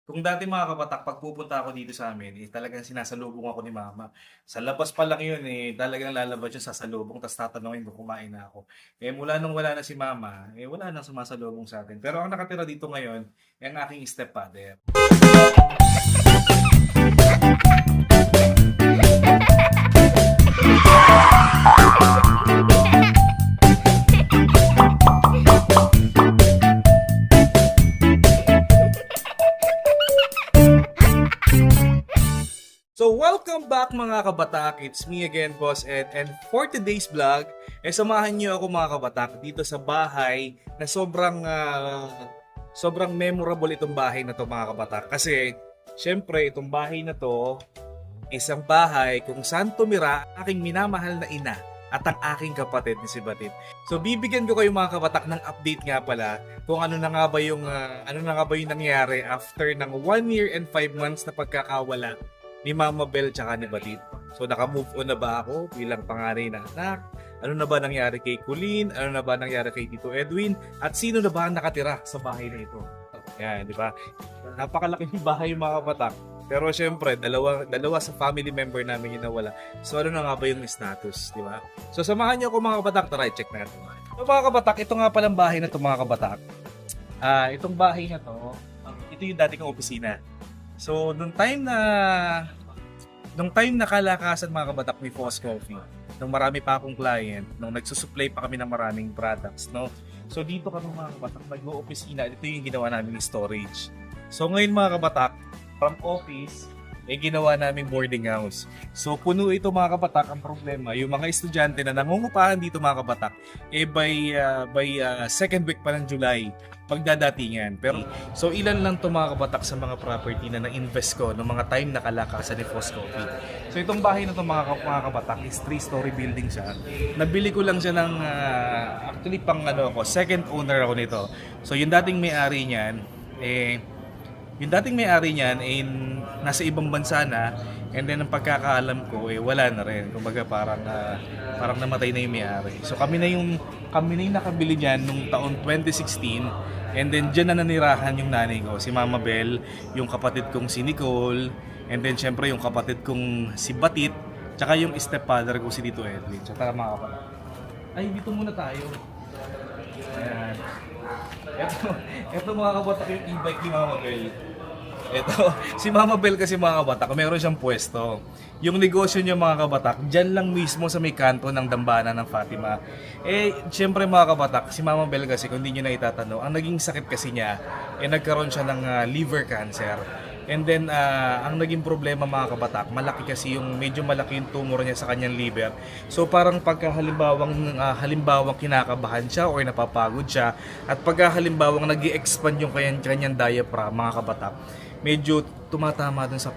Kung dati mga kabatak, 'pag pupunta ako dito sa'min, talagang sinasalubong ako ni mama. Sa labas pa lang 'yun, talagang lalabas 'yun sasalubong ta's tatanungin kung kumain na ako. Mula nung wala na si mama, wala nang sumasalubong sa'tin. Pero ang nakatira dito ngayon, ang aking stepfather. So welcome back mga kabatak, it's me again Boss Ed, and for today's vlog, samahan niyo ako mga kabatak dito sa bahay na sobrang memorable itong bahay na to mga kabatak. Kasi syempre itong bahay na to, isang bahay kung saan tumira aking minamahal na ina at ang aking kapatid ni si Batid. So bibigyan ko kayo mga kabatak ng update nga pala kung ano na nga ba yung nangyari after ng 1 year and 5 months na pagkakawala ni Mama Bel tsaka ni Batid. So naka-move on na ba ako bilang panganay na anak? Ano na ba nangyari kay Colleen? Ano na ba nangyari kay Tito Edwin? At sino na ba ang nakatira sa bahay na ito? Yan, di ba? Napakalaki ng bahay mga kabatak. Pero syempre, dalawa sa family member namin yung nawala. So ano na nga ba yung status, di ba? So samahan niyo ako mga kabatak, tara check natin. So mga kabatak, ito nga palang bahay na ito mga kabatak. Itong bahay na to, ito yung dati kong opisina. So, nung time na kalakasan mga kabatak ni Foss Coffee, nung marami pa akong client, nung nagsusupply pa kami ng maraming products, no? So, dito kami mga kabatak, nag-o-opisina, ito yung ginawa namin storage. So, ngayon mga kabatak, from office, ginawa naming boarding house. So, puno ito mga kabatak. Ang problema, yung mga estudyante na nangungupahan dito mga kabatak, by second week pa ng July, pagdadatingan. Pero, so ilan lang to mga kabatak sa mga property na na-invest ko noong mga time na kalakasan ni Foss Coffee. So, itong bahay na to mga kabatak is 3-story building siya. Nabili ko lang siya ng, actually pang second owner ako nito. So, yung dating may-ari niyan, nasa ibang bansa na, and then ang pagkakaalam ko wala na rin. Kumbaga parang namatay na yung may-ari. So kami na yung nakabili niyan nung taon 2016, and then diyan na nanirahan yung nanay ko, si Mama Bel, yung kapatid kong si Nicole, and then syempre yung kapatid kong si Batit, tsaka yung stepfather ko si Tito Edwin. So tara mga kapatid. Ay, dito muna tayo. Ayan. Ito mga kabatak yung e-bike ni Mama Bel. Ito, si Mama Bel kasi mga kabatak, meron siyang pwesto. Yung negosyo niya mga kabatak, dyan lang mismo sa may kanto ng dambana ng Fatima. Siyempre mga kabatak, si Mama Bel kasi, kung hindi nyo na itatanong, ang naging sakit kasi niya, nagkaroon siya ng liver cancer. And then, ang naging problema mga kabatak, medyo malaki yung tumor niya sa kanyang liver. So parang halimbawang kinakabahan siya or napapagod siya, at halimbawang nag-i-expand yung kanyang diaphragm mga kabatak, medyo tumatama dun sa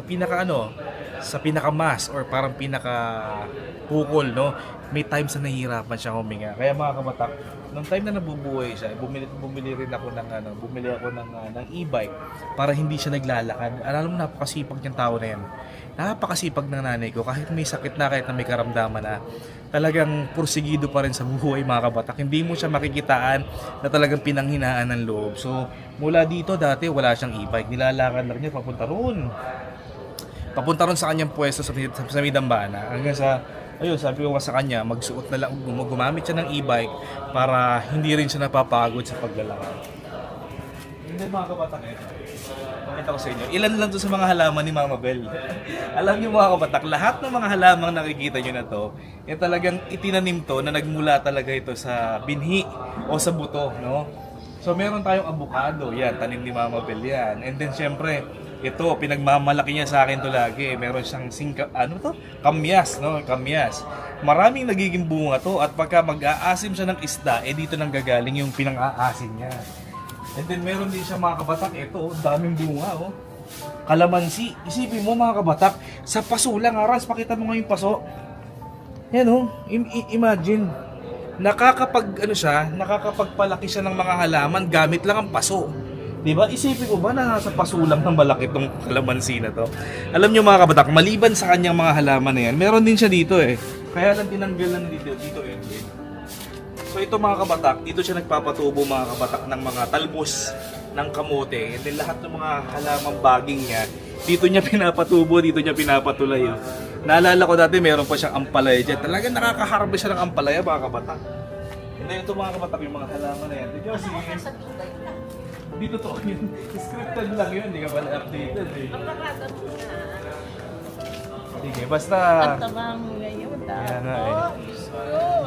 pinaka-mass or parang pinaka-pukol, no? May times na nahihirapan siya huminga. Kaya mga kabatak, nung time na nabubuhay siya, bumili ako ng e-bike para hindi siya naglalakad. Alam mo, napakasipag niyang tao na yan. Napakasipag ng nanay ko. Kahit may sakit na, kahit na may karamdaman na, talagang pursigido pa rin sa buhay mga kabatak. Hindi mo siya makikitaan na talagang pinanghinaan ng loob. So, mula dito dati wala siyang e-bike. Nilalakad lang niya papunta roon sa kanyang pwesto sa may dambana. Hanggang sa, ayun, sabi ko sa kanya, magsuot na lang, gumamit siya ng e-bike para hindi rin siya napapagod sa paglalakad. Hindi mga kabatak, pakita ko sa inyo. Ilan lang to sa mga halaman ni Mama Bel. Alam niyo mga kabatak, lahat ng mga halamang nakikita niyo na to, talagang itinanim to na nagmula talaga ito sa binhi o sa buto, no? So meron tayong avocado, yan, tanim ni Mama Bel yan. And then syempre, ito, pinagmamalaki niya sa akin to lagi. Meron siyang kamyas, no? Kamyas. Maraming nagiging bunga to, at pagka mag-aasim siya ng isda, dito nang gagaling yung pinang-aasim niya. And then meron din siya mga kabatak, ito, daming bunga, oh. Kalamansi. Isipin mo mga kabatak, sa paso lang, Aras, pakita mo nga yung paso. Yan, oh. Imagine, nakakapagpalaki siya ng mga halaman gamit lang ang paso. Diba? Isipin ko ba na nasa paso lang ng malaki itong kalamansi na to? Alam nyo mga kabatak, maliban sa kanyang mga halaman na yan, meron din siya dito Kaya lang tinanggalan dito So ito mga kabatak, dito siya nagpapatubo mga kabatak ng mga talbos. ng kamote. And then lahat ng mga halamang baging niya, dito niya pinapatubo, dito niya pinapatulay. Oh. Naalala ko dati, meron pa siyang ampalaya dyan. Talagang nakaka-harvest siya ng ampalaya, mga kabatak. And then ito mga kabatak, yung mga halaman na yan. Dito to, yun. Scripted lang yun, hindi ka pala updated eh. Sige, basta... Ang taba mo ngayon, Yan nga eh.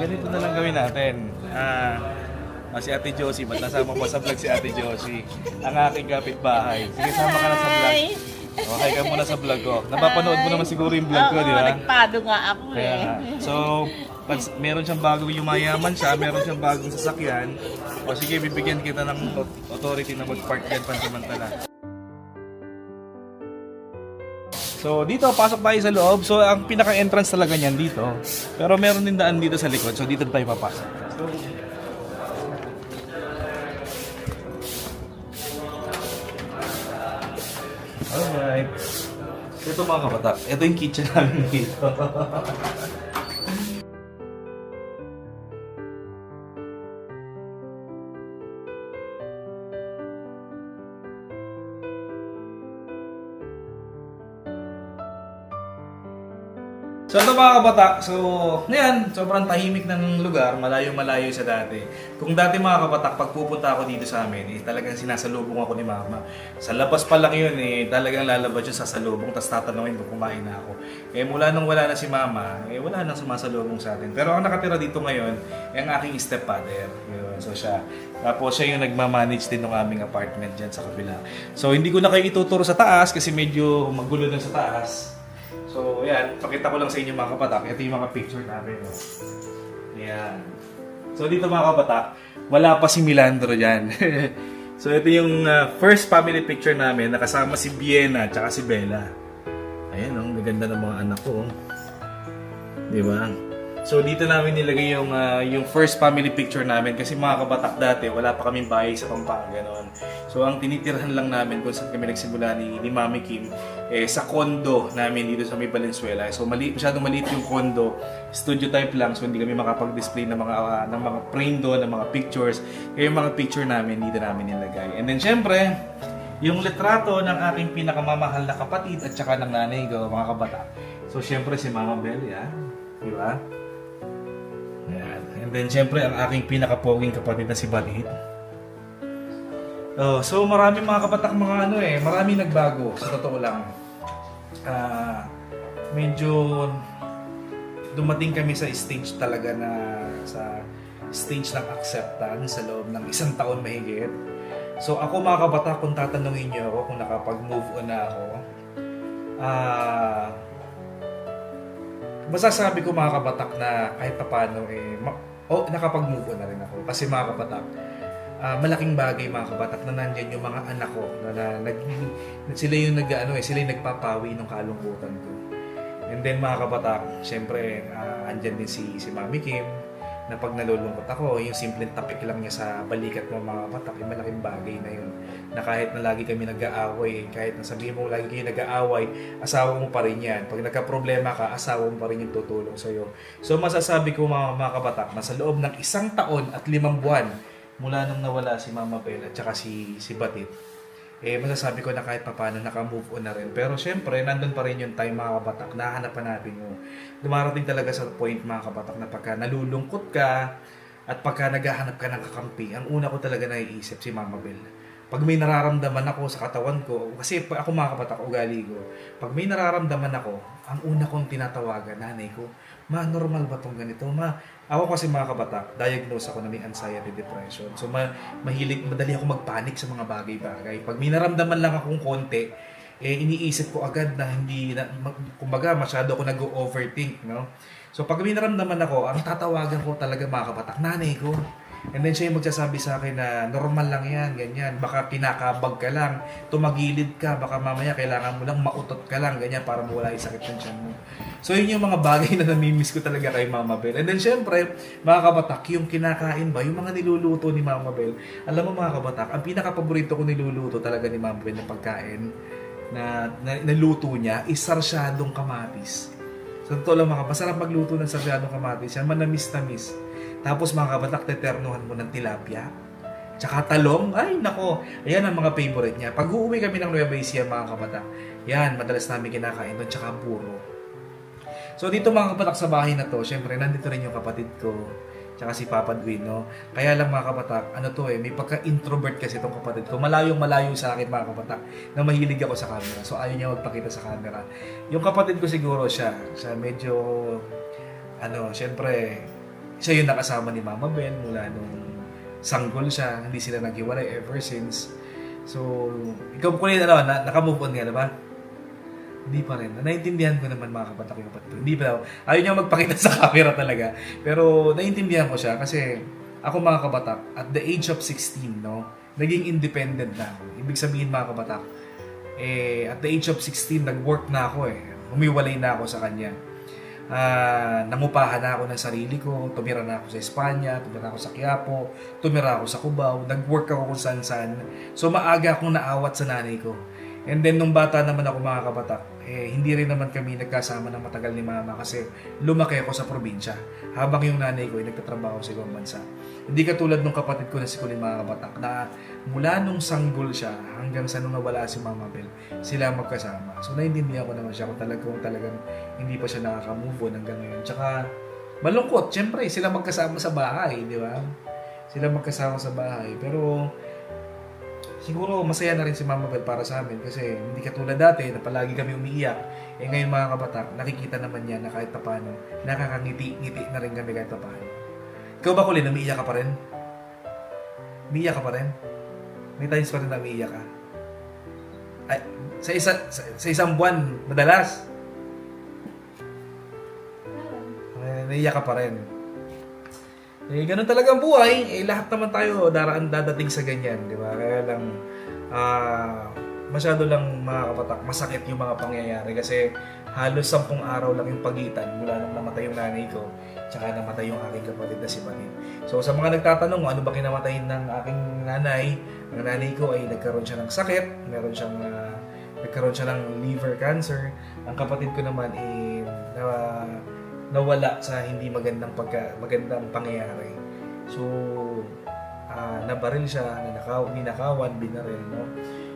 Ganito na lang gawin natin. Si Ate Josie, ba't nasama mo sa vlog si Ate Josie? Ang aking kapitbahay. Sige, sama ka na sa vlog. Okay ka muna sa vlog ko. Napapanood mo naman siguro yung vlog ko, di ba? Nagpado nga ako Kaya eh. nga. So, pag meron siyang bagong yumayaman siya, meron siyang bagong sasakyan, o sige, bibigyan kita ng authority na mag-park dyan pansamantala. So, dito, pasok tayo sa loob. So, ang pinaka-entrance talaga niyan dito. Pero meron din daan dito sa likod. So, dito tayo papasok. So, alright. Ito mga kabatak. Ito yung kitchen namin dito. So ito mga kabatak, so ngayon, sobrang tahimik ng lugar, malayo-malayo sa dati. Kung dati mga kabatak, pag pupunta ako dito sa amin, talagang sinasalubong ako ni Mama. Sa labas pa lang yun, talagang lalabas yun sa salubong, tapos tatanungin kung kumain na ako. Mula nung wala na si Mama, wala nang sumasalubong sa atin. Pero ang nakatira dito ngayon, ang aking stepfather. Yun, so siya. Tapos siya yung nagmamanage din ng aming apartment dyan sa kabila. So hindi ko na kayo ituturo sa taas kasi medyo magulo na sa taas. So, yan. Pakita ko lang sa inyo mga kabatak. Ito yung mga picture namin. No? Yan. So, dito mga kabatak, wala pa si Milandro dyan. So, ito yung first family picture namin. Nakasama si Biena at si Bella. Ayan, ang ganda ng mga anak ko. Di ba? So, dito namin nilagay yung first family picture namin kasi mga kabatak dati, wala pa kaming bahay sa Pampanga noon. So, ang tinitirhan lang namin kung saan kami nagsimula ni Mami Kim, sa condo namin dito sa may Valenzuela. So, masyadong maliit yung condo. Studio type lang, so hindi kami makapag-display ng mga frame doon, ng mga pictures. Kaya yung mga picture namin, dito namin nilagay. And then, syempre, yung litrato ng aking pinakamamahal na kapatid at saka ng nanay ko, mga kabatak. So, syempre, si Mama Belle, yan. Di ba? Ayan. And then, syempre, ang aking pinakapoging kapatid na si Balit. So, marami mga kabatak, maraming nagbago, sa totoo lang. Medyo dumating kami sa stage talaga na sa stage ng acceptance sa loob ng 1 taon mahigit. So, ako mga kabatak, kung tatanungin niyo ako kung nakapag-move on na ako, masasabi ko mga kabatak na kahit paano nakapag-move on na rin ako. Kasi mga kabatak, malaking bagay mga kabatak na nandiyan yung mga anak ko sila yung nagpapawi ng kalungkutan ko. And then mga kabatak, syempre andyan din si Mami Kim na pag nalulungkot ako, yung simpleng tapik lang niya sa balikat mo mga kabatak, yung malaking bagay na yun. Na kahit na lagi kami nag-aaway, kahit na sabihin mo lagi kayo nag-aaway, asawa mo pa rin yan. Pag nagka-problema ka, asawa mo pa rin yung tutulong sa'yo. So masasabi ko mga kabatak na sa loob ng 1 taon at 5 buwan mula nung nawala si Mama Belle at saka si Batit, masasabi ko na kahit papaano naka-move on na rin. Pero syempre, nandun pa rin yung time mga kabatak, nahanap pa natin yung dumarating talaga sa point mga kabatak na pagka nalulungkot ka at pagka naghahanap ka ng kakampi, ang una ko talaga naiisip si Mama Belle. Pag may nararamdaman ako sa katawan ko, kasi ako mga kabatak, ugali ko, pag may nararamdaman ako, ang una kong tinatawagan, nanay ko, ma, normal ba tong ganito? Ako kasi mga kabatak, diagnose ako na may anxiety depression. So madali ako magpanik sa mga bagay-bagay. Pag may naramdaman lang akong konti, iniisip ko agad na kumbaga masyado ako nag-overthink, no? So pag may naramdaman ako, ang tatawagan ko talaga mga kabatak, nanay ko. And then siya yung magsasabi sa akin na normal lang yan, ganyan. Baka kinakabag ka lang, tumagilid ka, baka mamaya kailangan mo lang mautot ka lang, ganyan, para mawala yung sakit ng tiyan mo. So yun yung mga bagay na namimiss ko talaga kay Mama Belle. And then syempre, mga kabatak, yung kinakain ba, yung mga niluluto ni Mama Belle. Alam mo mga kabatak, ang pinaka-paborito ko niluluto talaga ni Mama Belle na pagkain na naluto niya is sarsyadong kamatis. So totoo lang mga, masarap magluto ng sarsyadong kamatis. Yan, manamis-tamis. Tapos mga kabatak, teternuhan mo ng tilapia. Tsaka talong, ay nako, ayan ang mga favorite niya. Pag uuwi kami ng Nueva Ecija mga kabatak, yan, madalas namin kinakain doon, tsaka puro. So dito mga kabatak sa bahay na to, syempre nandito rin yung kapatid ko, tsaka si Papa Edwin, no? Kaya lang mga kabatak, ano to may pagka-introvert kasi itong kapatid ko. Malayong malayo sa akin mga kabatak, na mahilig ako sa camera. So ayaw niya magpakita sa camera. Yung kapatid ko siguro siya medyo, syempre, siya yung nakasama ni Mama Ben mula nung sanggol siya. Hindi sila naghiwalay ever since. So, ikaw ko rin, nakamove on nga, diba? Hindi pa rin. Naintindihan ko naman mga kabatak yung kapatid ko. Hindi pa daw. Ayaw niya magpakita sa camera talaga. Pero naintindihan ko siya kasi ako mga kabatak, at the age of 16, no, naging independent na ako. Ibig sabihin mga kabatak, at the age of 16, nag-work na ako Humiwalay na ako sa kanya. Nangupahan na ako ng sarili ko, tumira na ako sa Espanya, tumira ako sa Quiapo, tumira ako sa Cubao, nag-work ako kung saan-saan. So maaga akong naawat sa nanay ko. And then nung bata naman ako mga kabatak, hindi rin naman kami nagkasama ng matagal ni mama kasi lumaki ako sa probinsya habang yung nanay ko ay nagtatrabaho sa ibang bansa. Hindi katulad nung kapatid ko na si Colin mga kabatak na mula nung sanggol siya hanggang sa nung nawala si Mama Bel, sila magkasama. So naiintindihan ko naman siya kung talagang hindi pa siya nakaka-move on hanggang ngayon. Tsaka malungkot, syempre sila magkasama sa bahay, di ba? Sila magkasama sa bahay. Pero siguro masaya na rin si Mama Bel para sa amin kasi hindi katulad dati na palagi kami umiiyak. Ngayon mga kabatak, nakikita naman niya na kahit paano, nakakangiti-ngiti na rin kami kahit paano. Ikaw ba, Colin, umiiyak ka pa rin? Umiiyak ka pa rin? May times pa rin na umiiyak ka? Ay, sa isang buwan, madalas? Naiiyak ka pa rin. Ganun talaga ang buhay. Lahat naman tayo dadating sa ganyan, di ba? Kaya lang, masyado lang mga kabatak, masakit yung mga pangyayari kasi halos 10 araw lang yung pagitan mula nung namatay yung nanay ko tsaka namatay yung aking kapatid na si Manin. So sa mga nagtatanong ano ba kinamatayin ng aking nanay, ang nanay ko ay nagkaroon siya ng sakit, nagkaroon siya ng liver cancer. Ang kapatid ko naman ay nawala sa hindi magandang pangyayari. So nabaril siya, ninakawan, binaril, no?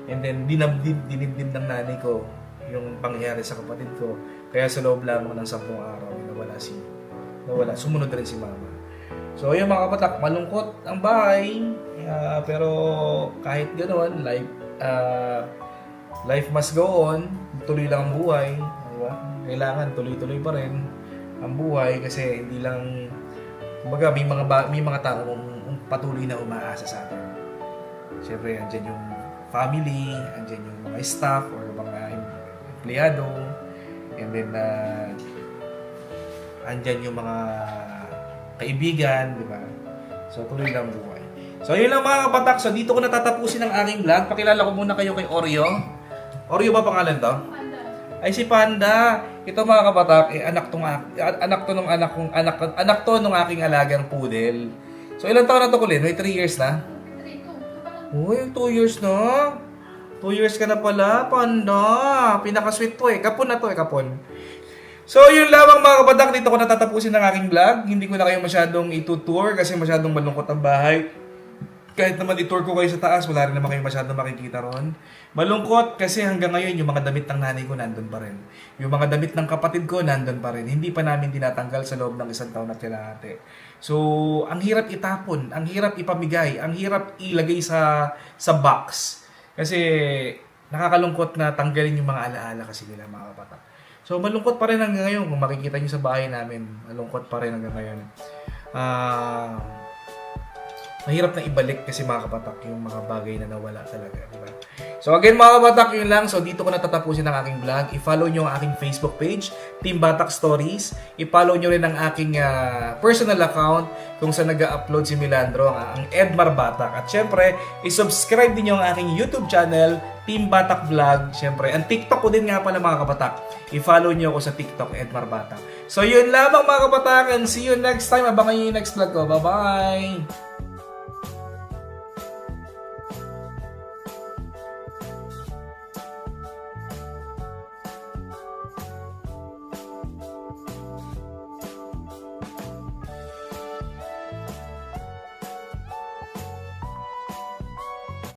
And then dinibdib ng nanay ko yung pangyayari sa kapatid ko. Kaya sa loob lamang ng 10 araw nawala, sumunod rin si mama. So yung mga kabatak, malungkot ang bahay, pero kahit ganoon, life must go on. Tuloy lang ang buhay, diba? Kailangan tuloy-tuloy pa rin ang buhay kasi hindi lang, kumbaga may mga taong patuloy na umaasa sa atin. Siyempre andyan yung family, andyan yung mga staff or mga empleyado, and then andyan yung mga kaibigan, di ba? So tuloy lang buhay. So yun lang mga kabatak. So dito ko natatapusin ang aking vlog. Pakilala ko muna kayo kay Oreo. Oreo ba pangalan to? Panda. Ay si Panda. Ito mga kabatak, anak to nung aking alagang poodle. So ilang taon na to, Colin? May 3 years na? 3, 2. Uy, 2 years na. 2 years ka na pala, Panda. Pinaka-sweet to kapon na to kapon. So, yun lamang mga kabatak. Dito ko natatapusin ang aking vlog. Hindi ko na kayo masyadong itutour kasi masyadong malungkot ang bahay. Kahit naman itour ko kayo sa taas, wala rin naman kayo masyadong makikita ron. Malungkot kasi hanggang ngayon yung mga damit ng nanay ko nandun pa rin. Yung mga damit ng kapatid ko nandun pa rin. Hindi pa namin tinatanggal sa loob ng 1 taon at kalahati. So, ang hirap itapon, ang hirap ipamigay, ang hirap ilagay sa box. Kasi nakakalungkot na tanggalin yung mga alaala kasi nila mga kabatak. So, malungkot pa rin hanggang ngayon. Kung makikita nyo sa bahay namin, malungkot pa rin hanggang ngayon. Mahirap na ibalik kasi mga kabatak yung mga bagay na nawala talaga, di ba? So again mga kabatak, yun lang. So dito ko natatapusin ang aking vlog. I-follow nyo ang aking Facebook page, Team Batak Stories. I-follow nyo rin ang aking personal account kung saan nag-upload si Milandro, ang Edmar Batak. At syempre, i-subscribe din nyo ang aking YouTube channel, Team Batak Vlog. Syempre, ang TikTok ko din nga pala mga kabatak. I-follow nyo ako sa TikTok, Edmar Batak. So yun lamang mga kabatak, and see you next time. Abangan nyo yung next vlog ko. Bye-bye!